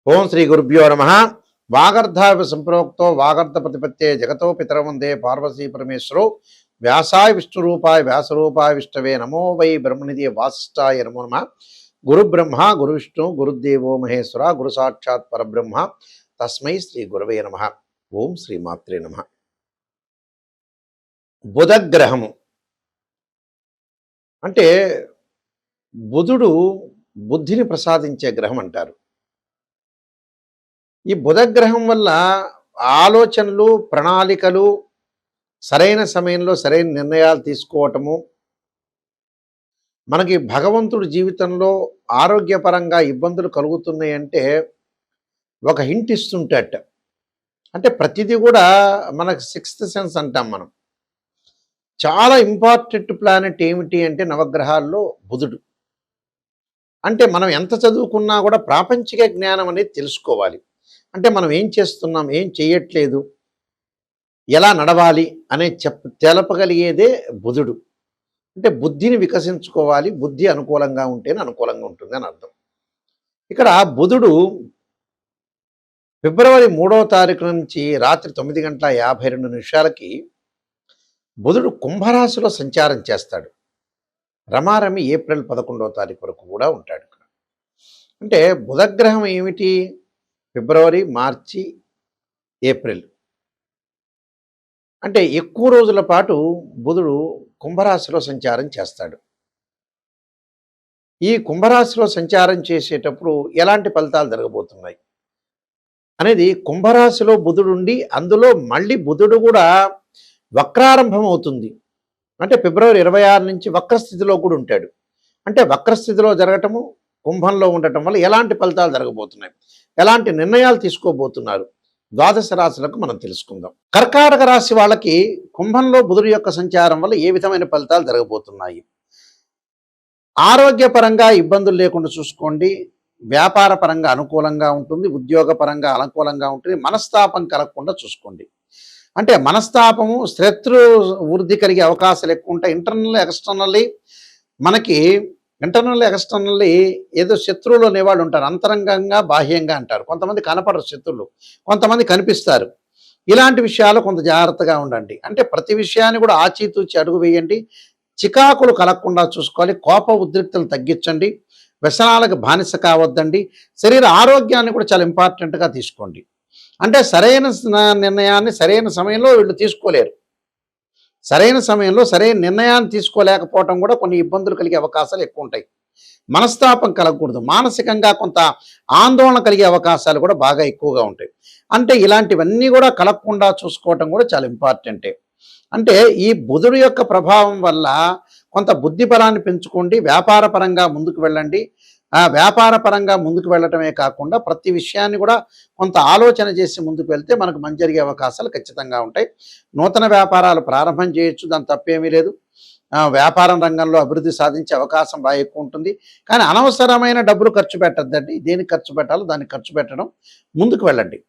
ఓం శ్రీ గురుభ్యో నమ. వాగర్ధావి సంప్రోక్తో వాగర్ధ ప్రతిపత్తే జగతో పితరం వందే పార్వతీ పరమేశ్వరో వ్యాసాయ విష్ణురూపాయ వ్యాసరూపాయ విష్ణవే నమో వై బ్రహ్మనిధి వాసిష్ఠాయ నమో నమ. గురు బ్రహ్మ గురు విష్ణు గురుదేవో మహేశ్వర గురు సాక్షాత్ పరబ్రహ్మ తస్మై శ్రీ గురవే నమ. ఓం శ్రీ మాత్రే నమ. బుధగ్రహము అంటే బుధుడు బుద్ధిని ప్రసాదించే గ్రహం అంటారు. ఈ బుధగ్రహం వల్ల ఆలోచనలు ప్రణాళికలు సరైన సమయంలో సరైన నిర్ణయాలు తీసుకోవటము, మనకి భగవంతుడి జీవితంలో ఆరోగ్యపరంగా ఇబ్బందులు కలుగుతున్నాయంటే ఒక హింట్ ఇస్తుంటట. అంటే ప్రతిదీ కూడా మనకు సిక్స్త్ సెన్స్ అంటాం మనం. చాలా ఇంపార్టెంట్ ప్లానెట్ ఏమిటి అంటే నవగ్రహాల్లో బుధుడు. అంటే మనం ఎంత చదువుకున్నా కూడా ప్రాపంచిక జ్ఞానం అనేది తెలుసుకోవాలి. అంటే మనం ఏం చేస్తున్నాం, ఏం చేయట్లేదు, ఎలా నడవాలి అనే తెలపగలిగేదే బుధుడు. అంటే బుద్ధిని వికసించుకోవాలి, బుద్ధి అనుకూలంగా ఉంటేనే అనుకూలంగా ఉంటుంది అని అర్థం. ఇక్కడ బుధుడు ఫిబ్రవరి 3వ తారీఖు నుంచి రాత్రి 9:52 బుధుడు కుంభరాశిలో సంచారం చేస్తాడు. రమారమి ఏప్రిల్ 11వ తారీఖు వరకు కూడా ఉంటాడు ఇక్కడ. అంటే బుధగ్రహం ఏమిటి? ఫిబ్రవరి, మార్చి, ఏప్రిల్ అంటే ఎక్కువ రోజుల పాటు బుధుడు కుంభరాశిలో సంచారం చేస్తాడు. ఈ కుంభరాశిలో సంచారం చేసేటప్పుడు ఎలాంటి ఫలితాలు జరగబోతున్నాయి అనేది, కుంభరాశిలో బుధుడు ఉండి అందులో మళ్ళీ బుధుడు కూడా వక్రారంభం అవుతుంది. అంటే ఫిబ్రవరి 26 నుంచి వక్రస్థితిలో కూడా ఉంటాడు. అంటే వక్రస్థితిలో జరగటము, కుంభంలో ఉండటం వల్ల ఎలాంటి ఫలితాలు జరగబోతున్నాయి, ఎలాంటి నిర్ణయాలు తీసుకోబోతున్నారు, ద్వాదశ రాశులకు మనం తెలుసుకుందాం. కర్కాటక రాశి వాళ్ళకి కుంభంలో బుధుడి యొక్క సంచారం వల్ల ఏ విధమైన ఫలితాలు జరగబోతున్నాయి? ఆరోగ్యపరంగా ఇబ్బందులు లేకుండా చూసుకోండి. వ్యాపార పరంగా అనుకూలంగా ఉంటుంది, ఉద్యోగ పరంగా అనుకూలంగా ఉంటుంది. మనస్తాపం కలగకుండా చూసుకోండి. అంటే మనస్తాపము, శత్రు వృద్ధి కలిగే అవకాశాలు ఎక్కువ ఉంటాయి. ఇంటర్నల్ ఎక్స్టర్నల్లీ ఏదో శత్రువులు అనేవాళ్ళు ఉంటారు. అంతరంగంగా బాహ్యంగా అంటారు. కొంతమంది కనపడరు శత్రువులు, కొంతమంది కనిపిస్తారు. ఇలాంటి విషయాలు కొంత జాగ్రత్తగా ఉండండి. అంటే ప్రతి విషయాన్ని కూడా ఆచితూచి అడుగు వేయండి. చికాకులు కలగకుండా చూసుకోవాలి. కోప ఉద్రిక్తలు తగ్గించండి. వ్యసనాలకు బానిస కావద్దండి. శరీర ఆరోగ్యాన్ని కూడా చాలా ఇంపార్టెంట్గా తీసుకోండి. అంటే సరైన నిర్ణయాన్ని సరైన సమయంలో వీళ్ళు తీసుకోలేరు. సరైన సమయంలో సరైన నిర్ణయాన్ని తీసుకోలేకపోవటం కూడా కొన్ని ఇబ్బందులు కలిగే అవకాశాలు ఎక్కువ ఉంటాయి. మనస్తాపం కలగకూడదు. మానసికంగా కొంత ఆందోళన కలిగే అవకాశాలు కూడా బాగా ఎక్కువగా ఉంటాయి. అంటే ఇలాంటివన్నీ కూడా కలగకుండా చూసుకోవటం కూడా చాలా ఇంపార్టెంటే. అంటే ఈ బుధుడు యొక్క ప్రభావం వల్ల కొంత బుద్ధి బలాన్ని పెంచుకోండి. వ్యాపార పరంగా ముందుకు వెళ్ళండి. వ్యాపార పరంగా ముందుకు వెళ్ళటమే కాకుండా ప్రతి విషయాన్ని కూడా కొంత ఆలోచన చేసి ముందుకు వెళ్తే మనకు మంచి జరిగే అవకాశాలు ఖచ్చితంగా ఉంటాయి. నూతన వ్యాపారాలు ప్రారంభం చేయొచ్చు, దాని తప్పేమీ లేదు. వ్యాపారం రంగంలో అభివృద్ధి సాధించే అవకాశం బాగా ఎక్కువ ఉంటుంది. కానీ అనవసరమైన డబ్బులు ఖర్చు పెట్టద్దండి. దేనికి ఖర్చు పెట్టాలో దానికి ఖర్చు పెట్టడం, ముందుకు వెళ్ళండి.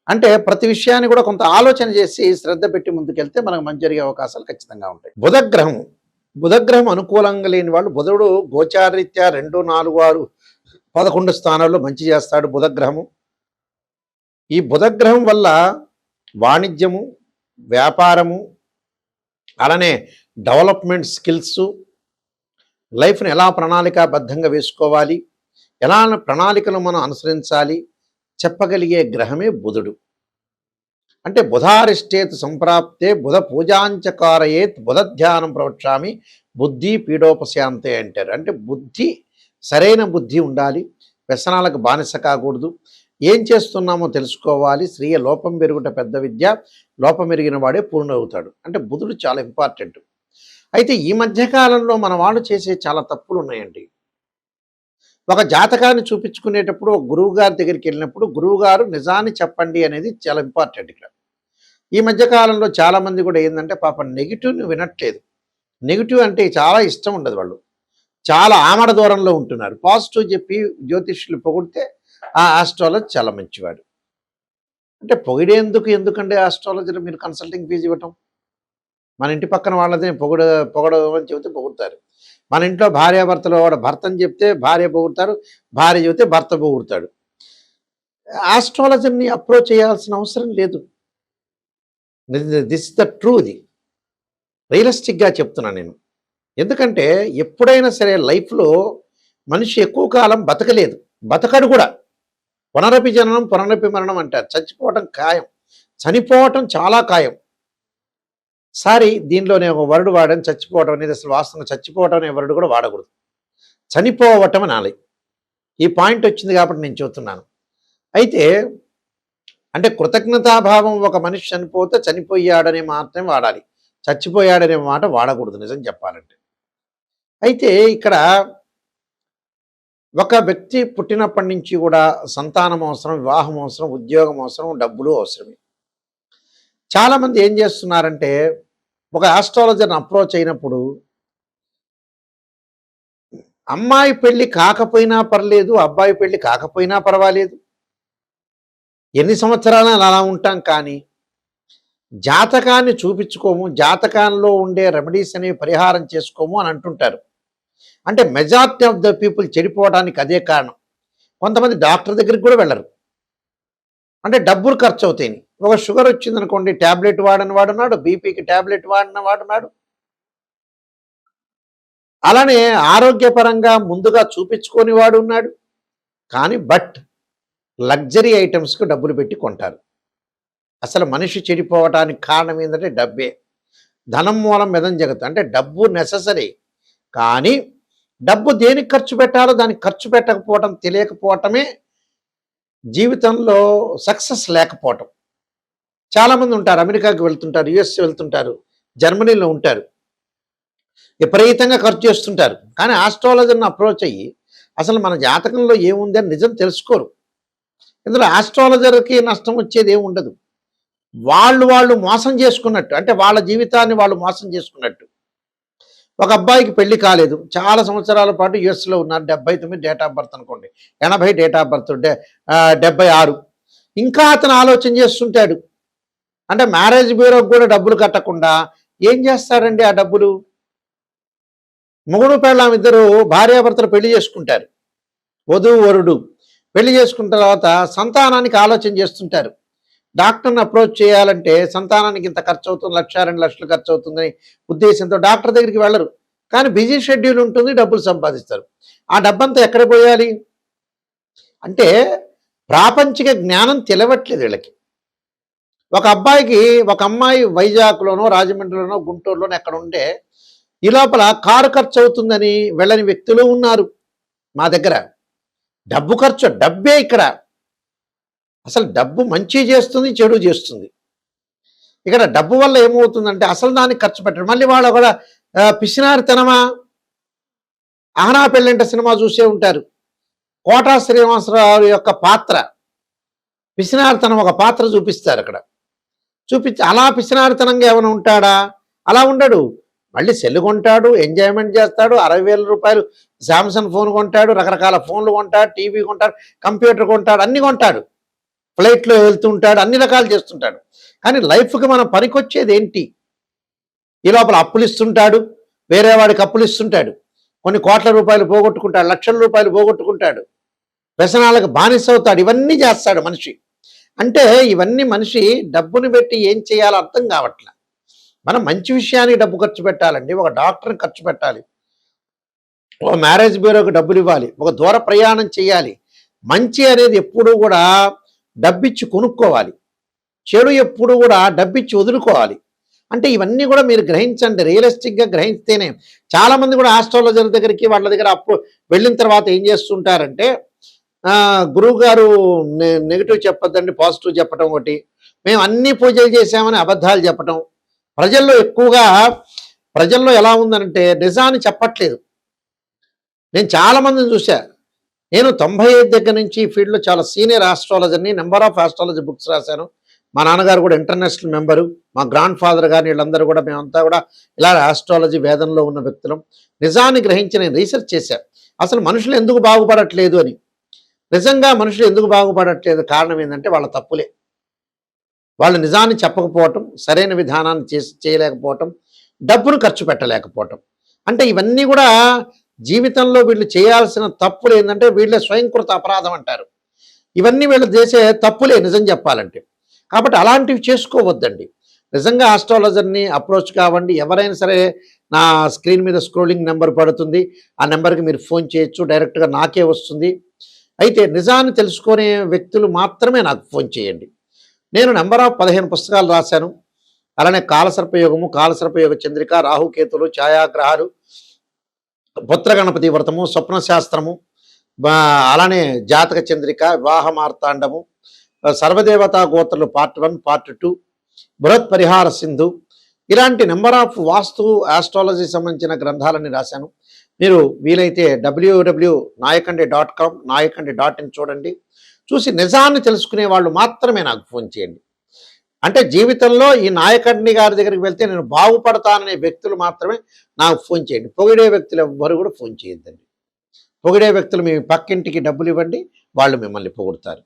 అంటే ప్రతి విషయాన్ని కూడా కొంత ఆలోచన చేసి శ్రద్ధ పెట్టి ముందుకెళ్తే మనకు మంచి జరిగే అవకాశాలు ఖచ్చితంగా ఉంటాయి. బుధగ్రహం అనుకూలంగా లేని వాళ్ళు, బుధుడు గోచారరీత్యా 2, 4, 6, 11 స్థానాల్లో మంచి చేస్తాడు బుధగ్రహము. ఈ బుధగ్రహం వల్ల వాణిజ్యము, వ్యాపారము, అలానే డెవలప్మెంట్ స్కిల్స్, లైఫ్ని ఎలా ప్రణాళికాబద్ధంగా వేసుకోవాలి, ఎలా ప్రణాళికలు మనం అనుసరించాలి చెప్పగలిగే గ్రహమే బుధుడు. అంటే బుధారిష్టేత్ సంప్రాప్తే బుధ పూజాంచకారయేత్ బుధ ధ్యానం ప్రవక్ష్యామి బుద్ధి పీడోపశాంతే అంటారు. అంటే సరైన బుద్ధి ఉండాలి. వ్యసనాలకు బానిస కాకూడదు. ఏం చేస్తున్నామో తెలుసుకోవాలి. స్త్రీయ లోపం పెరుగుట పెద్ద విద్య, లోపం ఎరిగిన వాడే పూర్ణవుతాడు. అంటే బుధుడు చాలా ఇంపార్టెంట్. అయితే ఈ మధ్యకాలంలో మన వాళ్ళు చేసే చాలా తప్పులు ఉన్నాయండి. ఒక జాతకాన్ని చూపించుకునేటప్పుడు ఒక గురువు గారి దగ్గరికి వెళ్ళినప్పుడు గురువుగారు నిజాన్ని చెప్పండి అనేది చాలా ఇంపార్టెంట్ ఇక్కడ. ఈ మధ్యకాలంలో చాలామంది కూడా ఏంటంటే పాపం నెగిటివ్ని వినట్లేదు. నెగిటివ్ అంటే చాలా ఇష్టం ఉండదు. వాళ్ళు చాలా ఆమడ దూరంలో ఉంటున్నారు. పాజిటివ్ చెప్పి జ్యోతిష్యులు పొగిడితే ఆ ఆస్ట్రాలజీ చాలా మంచివాడు. అంటే ఎందుకంటే ఆస్ట్రాలజీలో మీరు కన్సల్టింగ్ ఫీజు ఇవ్వటం? మన ఇంటి పక్కన వాళ్ళదే పొగడమని చెబితే పొగుడతారు. మన ఇంట్లో భార్యాభర్తలు, వాడు భర్తని చెప్తే భార్య పొగుడతారు, భార్య చెబితే భర్త పొగుడతాడు. ఆస్ట్రాలజర్ని అప్రోచ్ చేయాల్సిన అవసరం లేదు. This is the true. ఇది రియలిస్టిక్గా చెప్తున్నాను నేను. ఎందుకంటే ఎప్పుడైనా సరే లైఫ్లో మనిషి ఎక్కువ కాలం బతకలేదు, బతకడు కూడా. పునరపి జననం పునరపి మరణం అంటారు. చచ్చిపోవటం ఖాయం, చనిపోవటం చాలా ఖాయం. సారీ, దీనిలో నేను ఒక వర్డ్ వాడాను, చచ్చిపోవటం అనేది. అసలు వాస్తవంగా చచ్చిపోవటం అనే వర్డ్ కూడా వాడకూడదు, చనిపోవటం అనాలి. ఈ పాయింట్ వచ్చింది కాబట్టి నేను చెబుతున్నాను. అయితే అంటే కృతజ్ఞతాభావం, ఒక మనిషి చనిపోతే చనిపోయాడనే మాత్రమే వాడాలి, చచ్చిపోయాడనే మాట వాడకూడదు నిజం చెప్పాలంటే. అయితే ఇక్కడ ఒక వ్యక్తి పుట్టినప్పటి నుంచి కూడా సంతానం అవసరం, వివాహం అవసరం, ఉద్యోగం అవసరం, డబ్బులు అవసరమే. చాలామంది ఏం చేస్తున్నారంటే ఒక ఆస్ట్రాలజర్ని అప్రోచ్ అయినప్పుడు అమ్మాయి పెళ్లి కాకపోయినా పర్లేదు, అబ్బాయి పెళ్లి కాకపోయినా పర్వాలేదు, ఎన్ని సంవత్సరాలు అలా ఉంటాం, కానీ జాతకాన్ని చూపించుకోము, జాతకాల్లో ఉండే రెమెడీస్ అనేవి పరిహారం చేసుకోము అని అంటుంటారు. అంటే మెజారిటీ ఆఫ్ ద పీపుల్ చెడిపోవడానికి అదే కారణం. కొంతమంది డాక్టర్ దగ్గరికి కూడా వెళ్ళరు, అంటే డబ్బులు ఖర్చు అవుతాయి. ఒక షుగర్ వచ్చిందనుకోండి, ట్యాబ్లెట్ వాడని వాడున్నాడు, బీపీకి ట్యాబ్లెట్ వాడిన వాడున్నాడు. అలానే ఆరోగ్యపరంగా ముందుగా చూపించుకొని వాడు ఉన్నాడు. కానీ లగ్జరీ ఐటమ్స్కి డబ్బులు పెట్టి కొంటారు. అసలు మనిషి చెడిపోవటానికి కారణం ఏంటంటే డబ్బే. ధనం మూలం మెదం జగత్తు. అంటే డబ్బు నెససరీ, కానీ డబ్బు దేనికి ఖర్చు పెట్టాలో దానికి ఖర్చు పెట్టకపోవటం, తెలియకపోవటమే జీవితంలో సక్సెస్ లేకపోవటం. చాలామంది ఉంటారు, అమెరికాకి వెళ్తుంటారు, యుఎస్ వెళ్తుంటారు, జర్మనీలో ఉంటారు, విపరీతంగా ఖర్చు చేస్తుంటారు. కానీ ఆస్ట్రాలజర్ని అప్రోచ్ అయ్యి అసలు మన జాతకంలో ఏముంది అని నిజం తెలుసుకోరు. ఇందులో ఆస్ట్రాలజర్కి నష్టం వచ్చేది ఏమి ఉండదు. వాళ్ళు మోసం చేసుకున్నట్టు, అంటే వాళ్ళ జీవితాన్ని వాళ్ళు మోసం చేసుకున్నట్టు. ఒక అబ్బాయికి పెళ్లి కాలేదు, చాలా సంవత్సరాల పాటు యుఎస్లో ఉన్నారు, 79 డేట్ ఆఫ్ బర్త్ అనుకోండి, 80 డేట్ ఆఫ్ బర్త్, 76. ఇంకా అతను ఆలోచన చేస్తుంటాడు. అంటే మ్యారేజ్ బ్యూరోకి కూడా డబ్బులు కట్టకుండా ఏం చేస్తాడండి ఆ డబ్బులు? మొగుడు పెళ్ళాం ఇద్దరు భార్యాభర్తలు పెళ్లి చేసుకుంటారు, వధువు వరుడు పెళ్లి చేసుకున్న తర్వాత సంతానానికి ఆలోచన చేస్తుంటారు. డాక్టర్ని అప్రోచ్ చేయాలంటే సంతానానికి ఇంత ఖర్చు అవుతుంది, 1-2 లక్షలు ఖర్చు అవుతుందని ఉద్దేశంతో డాక్టర్ దగ్గరికి వెళ్ళరు. కానీ బిజీ షెడ్యూల్ ఉంటుంది, డబ్బులు సంపాదిస్తారు. ఆ డబ్బంతా ఎక్కడ పోయాలి? అంటే ప్రాపంచిక జ్ఞానం తెలవట్లేదు వీళ్ళకి. ఒక అబ్బాయికి ఒక అమ్మాయి వైజాగ్లోనో, రాజమండ్రిలోనో, గుంటూరులోనో ఎక్కడ ఉంటే ఈ లోపల కారు ఖర్చు అవుతుందని వెళ్ళని వ్యక్తులు ఉన్నారు మా దగ్గర. డబ్బు ఖర్చు, డబ్బే ఇక్కడ. అసలు డబ్బు మంచి చేస్తుంది, చెడు చేస్తుంది. ఇక్కడ డబ్బు వల్ల ఏమవుతుందంటే అసలు దానికి ఖర్చు పెట్టడం. మళ్ళీ వాళ్ళు కూడా పిసినారితనమా? ఆహనా పెళ్ళంట సినిమా చూసే ఉంటారు. కోటా శ్రీనివాసరావు యొక్క పాత్ర పిసినారితనం, ఒక పాత్ర చూపిస్తారు అక్కడ. చూపించి అలా పిసినారితనంగా ఏమైనా ఉంటాడా? అలా ఉండడు. మళ్ళీ సెల్ కొంటాడు, ఎంజాయ్మెంట్ చేస్తాడు, 60,000 రూపాయలు శాంసంగ్ ఫోన్ కొంటాడు, రకరకాల ఫోన్లు కొంటాడు, టీవీ కొంటాడు, కంప్యూటర్ కొంటాడు, అన్నీ కొంటాడు, ఫ్లైట్లో వెళ్తూ ఉంటాడు, అన్ని రకాలు చేస్తుంటాడు. కానీ లైఫ్కి మనం పనికొచ్చేది ఏంటి? ఈ లోపల అప్పులు ఇస్తుంటాడు, వేరే వాడికి అప్పులు ఇస్తుంటాడు, కొన్ని కోట్ల రూపాయలు పోగొట్టుకుంటాడు, లక్షల రూపాయలు పోగొట్టుకుంటాడు, వ్యసనాలకు బానిస అవుతాడు. ఇవన్నీ చేస్తాడు మనిషి. అంటే ఇవన్నీ మనిషి డబ్బుని పెట్టి ఏం చేయాలో అర్థం కావట్లే. మనం మంచి విషయానికి డబ్బు ఖర్చు పెట్టాలండి, ఒక డాక్టర్ని ఖర్చు పెట్టాలి, ఒక మ్యారేజ్ బ్యూరోకి డబ్బులు ఇవ్వాలి, ఒక దూర ప్రయాణం చేయాలి. మంచి అనేది ఎప్పుడూ కూడా డబ్బిచ్చి కొనుక్కోవాలి, చెడు ఎప్పుడు కూడా డబ్బిచ్చి వదులుకోవాలి. అంటే ఇవన్నీ కూడా మీరు గ్రహించండి, రియలిస్టిక్గా గ్రహిస్తేనే. చాలామంది కూడా ఆస్ట్రాలజర్ దగ్గరికి వాళ్ళ దగ్గర వెళ్ళిన తర్వాత ఏం చేస్తుంటారంటే, గురువు గారు నెగిటివ్ చెప్పొద్దండి, పాజిటివ్ చెప్పడం ఒకటి, మేము అన్ని పూజలు చేసామని అబద్ధాలు చెప్పటం. ప్రజల్లో ఎలా ఉందనంటే నిజాన్ని చెప్పట్లేదు. నేను చాలామందిని చూశా. నేను 95 దగ్గర నుంచి ఫీల్డ్లో చాలా సీనియర్ ఆస్ట్రాలజర్ని, నెంబర్ ఆఫ్ ఆస్ట్రాలజీ బుక్స్ రాశాను. మా నాన్నగారు కూడా ఇంటర్నేషనల్ మెంబరు, మా గ్రాండ్ ఫాదర్ గారు, వీళ్ళందరూ కూడా మేమంతా కూడా ఇలా ఆస్ట్రాలజీ వేదంలో ఉన్న వ్యక్తులం. నిజాన్ని గ్రహించి నేను రీసెర్చ్ చేశాను, అసలు మనుషులు ఎందుకు బాగుపడట్లేదు అని. నిజంగా మనుషులు ఎందుకు బాగుపడట్లేదు కారణం ఏంటంటే వాళ్ళ తప్పులే. వాళ్ళు నిజాన్ని చెప్పకపోవటం, సరైన విధానాన్ని చేయలేకపోవటం, డబ్బును ఖర్చు పెట్టలేకపోవటం. అంటే ఇవన్నీ కూడా జీవితంలో వీళ్ళు చేయాల్సిన తప్పులు ఏంటంటే వీళ్ళే స్వయంకృత అపరాధం అంటారు. ఇవన్నీ వీళ్ళు చేసే తప్పులే నిజం చెప్పాలంటే. కాబట్టి అలాంటివి చేసుకోవద్దండి. నిజంగా ఆస్ట్రాలజర్‌ని అప్రోచ్ కావండి. ఎవరైనా సరే నా స్క్రీన్ మీద స్క్రోలింగ్ నెంబర్ పడుతుంది. ఆ నెంబర్‌కి మీరు ఫోన్ చేయొచ్చు. డైరెక్ట్‌గా నాకే వస్తుంది. అయితే నిజాన్ని తెలుసుకునే వ్యక్తులు మాత్రమే నాకు ఫోన్ చేయండి. నేను నంబర్ ఆఫ్ 15 పుస్తకాలు రాశాను. అలానే కాలసర్పయోగము, కాలసర్పయోగ చంద్రిక, రాహుకేతులు, ఛాయాగ్రహాలు, పుత్ర గణపతి వ్రతము, స్వప్న శాస్త్రము, బా అలానే జాతక చంద్రిక, వివాహ మార్తాండము, సర్వదేవతా గోత్రులు పార్ట్ 1, పార్ట్ 2, బృహత్ పరిహార సింధు, ఇలాంటి నెంబర్ ఆఫ్ వాస్తు ఆస్ట్రాలజీ సంబంధించిన గ్రంథాలన్నీ రాశాను. మీరు వీలైతే www.nayakhande.com nayakhande.in చూడండి. చూసి నిజాన్ని తెలుసుకునే వాళ్ళు మాత్రమే నాకు ఫోన్ చేయండి. అంటే జీవితంలో ఈ నాయకండి గారి దగ్గరికి వెళ్తే నేను బాగుపడతాననే వ్యక్తులు మాత్రమే నాకు ఫోన్ చేయండి. పొగిడే వ్యక్తులు ఎవ్వరు కూడా ఫోన్ చేయొద్దండి. పొగిడే వ్యక్తులు మీ పక్కింటికి డబ్బులు ఇవ్వండి, వాళ్ళు మిమ్మల్ని పొగుడుతారు.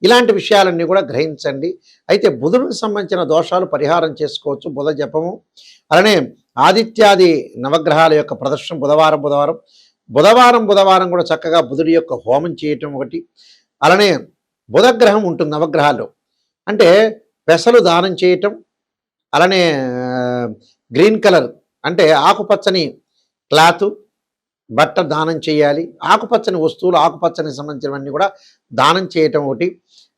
ఇలాంటి విషయాలన్నీ కూడా గ్రహించండి. అయితే బుధుడికి సంబంధించిన దోషాలు పరిహారం చేసుకోవచ్చు. బుధ జపము, అలానే ఆదిత్యాది నవగ్రహాల యొక్క ప్రదర్శన బుధవారం కూడా చక్కగా బుధుడి యొక్క హోమం చేయటం ఒకటి. అలానే బుధగ్రహం ఉంటుంది నవగ్రహాలు, అంటే పెసలు దానం చేయటం, అలానే గ్రీన్ కలర్ అంటే ఆకుపచ్చని క్లాత్ బట్ట దానం చేయాలి. ఆకుపచ్చని వస్తువులు, ఆకుపచ్చని సంబంధించినవన్నీ కూడా దానం చేయటం ఒకటి.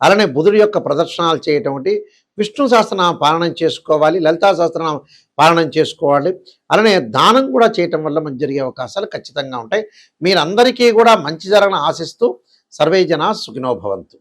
అలానే బుధుడి యొక్క ప్రదర్శనలు చేయటం ఒకటి. విష్ణు సహస్రనామ పాలనం చేసుకోవాలి, లలితా సహస్రనామ పాలనం చేసుకోవాలి. అలానే దానం కూడా చేయటం వల్ల మంచి జరిగే అవకాశాలు ఖచ్చితంగా ఉంటాయి. మీరందరికీ కూడా మంచి జరగని ఆశిస్తూ సర్వే జనా సుఖినో భవంతు.